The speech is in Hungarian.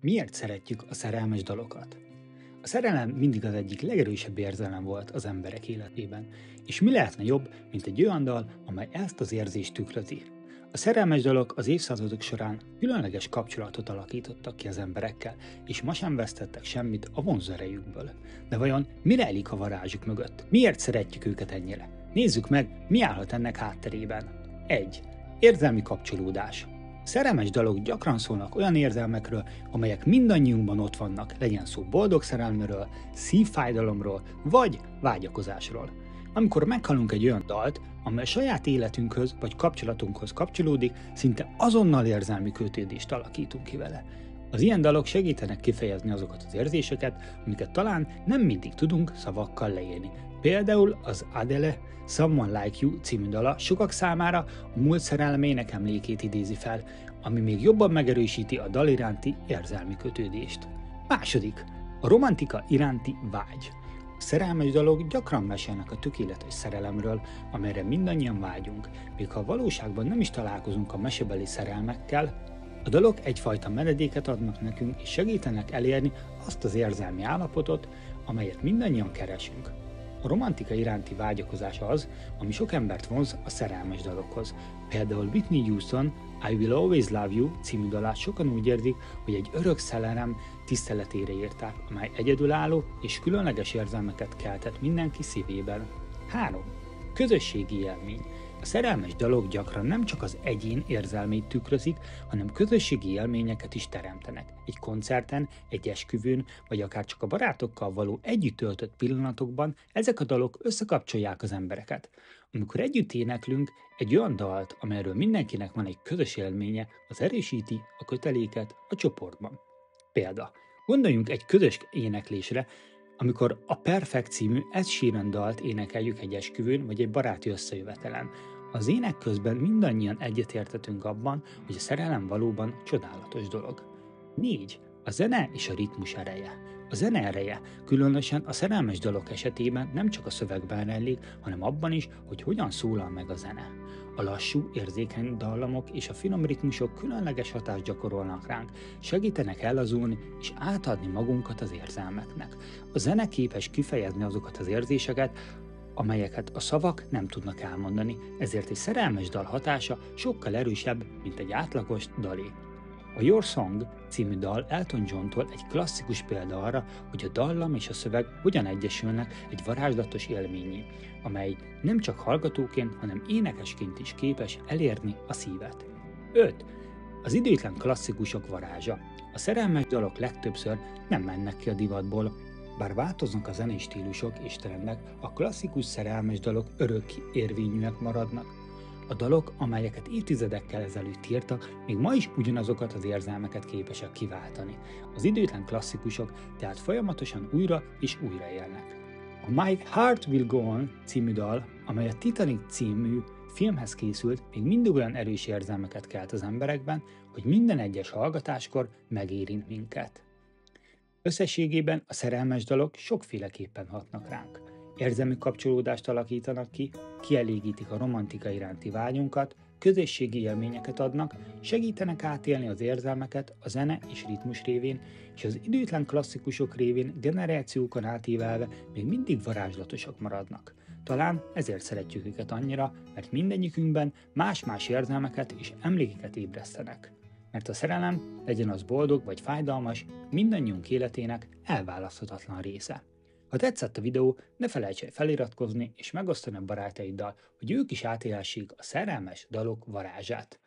Miért szeretjük a szerelmes dalokat? A szerelem mindig az egyik legerősebb érzelem volt az emberek életében, és mi lehetne jobb, mint egy olyan dal, amely ezt az érzést tükrözi. A szerelmes dalok az évszázadok során különleges kapcsolatot alakítottak ki az emberekkel, és ma sem vesztettek semmit a vonzerejükből. De vajon mi rejlik a varázsuk mögött? Miért szeretjük őket ennyire? Nézzük meg, mi állhat ennek hátterében. 1. Érzelmi kapcsolódás. Szerelmes dalok gyakran szólnak olyan érzelmekről, amelyek mindannyiunkban ott vannak, legyen szó boldog szerelmről, szívfájdalomról vagy vágyakozásról. Amikor meghallunk egy olyan dalt, amely a saját életünkhöz vagy kapcsolatunkhoz kapcsolódik, szinte azonnal érzelmi kötődést alakítunk ki vele. Az ilyen dalok segítenek kifejezni azokat az érzéseket, amiket talán nem mindig tudunk szavakkal leírni. Például az Adele Someone Like You című dala sokak számára a múlt szerelmének emlékét idézi fel, ami még jobban megerősíti a dal iránti érzelmi kötődést. Második, a romantika iránti vágy. A szerelmes dalok gyakran mesélnek a tökéletes szerelemről, amelyre mindannyian vágyunk, még ha a valóságban nem is találkozunk a mesebeli szerelmekkel. A dalok egyfajta menedéket adnak nekünk és segítenek elérni azt az érzelmi állapotot, amelyet mindannyian keresünk. A romantika iránti vágyakozás az, ami sok embert vonz a szerelmes dalokhoz. Például Whitney Houston I Will Always Love You című dalát sokan úgy érzik, hogy egy örök szerelem tiszteletére írták, amely egyedülálló és különleges érzelmeket keltett mindenki szívében. 3. Közösségi élmény. A szerelmes dalok gyakran nem csak az egyén érzelmeit tükrözik, hanem közösségi élményeket is teremtenek. Egy koncerten, egy esküvőn, vagy akár csak a barátokkal való együtt töltött pillanatokban ezek a dalok összekapcsolják az embereket. Amikor együtt éneklünk egy olyan dalt, amelyről mindenkinek van egy közös élménye, az erősíti a köteléket a csoportban. Példa. Gondoljunk egy közös éneklésre, amikor a Perfect című Ed Sheeran dalt énekeljük egy esküvőn vagy egy baráti összejövetelen. Az ének közben mindannyian egyetértetünk abban, hogy a szerelem valóban csodálatos dolog. 4. A zene és a ritmus ereje. A zene ereje, különösen a szerelmes dalok esetében nem csak a szövegben rejlik, hanem abban is, hogy hogyan szólal meg a zene. A lassú, érzékeny dallamok és a finom ritmusok különleges hatást gyakorolnak ránk, segítenek ellazulni és átadni magunkat az érzelmeknek. A zene képes kifejezni azokat az érzéseket, amelyeket a szavak nem tudnak elmondani, ezért egy szerelmes dal hatása sokkal erősebb, mint egy átlagos dalé. A Your Song című dal Elton Johntól egy klasszikus példa arra, hogy a dallam és a szöveg hogyan egyesülnek egy varázslatos élményé, amely nem csak hallgatóként, hanem énekesként is képes elérni a szívet. 5. Az időtlen klasszikusok varázsa. A szerelmes dalok legtöbbször nem mennek ki a divatból. Bár változnak a zenei stílusok és trendek, a klasszikus szerelmes dalok örök érvényűek maradnak. A dalok, amelyeket évtizedekkel ezelőtt írtak, még ma is ugyanazokat az érzelmeket képesek kiváltani. Az időtlen klasszikusok tehát folyamatosan újra és újra élnek. A My Heart Will Go On című dal, amely a Titanic című filmhez készült, még mindig olyan erős érzelmeket kelt az emberekben, hogy minden egyes hallgatáskor megérint minket. Összességében a szerelmes dalok sokféleképpen hatnak ránk. Érzelmi kapcsolódást alakítanak ki, kielégítik a romantika iránti vágyunkat, közösségi élményeket adnak, segítenek átélni az érzelmeket a zene és ritmus révén, és az időtlen klasszikusok révén generációkon átívelve még mindig varázslatosak maradnak. Talán ezért szeretjük őket annyira, mert mindegyikünkben más-más érzelmeket és emlékeket ébresztenek. Mert a szerelem, legyen az boldog vagy fájdalmas, mindannyiunk életének elválaszthatatlan része. Ha tetszett a videó, ne felejts el feliratkozni és megosztani a barátaiddal, hogy ők is átélhessék a szerelmes dalok varázsát.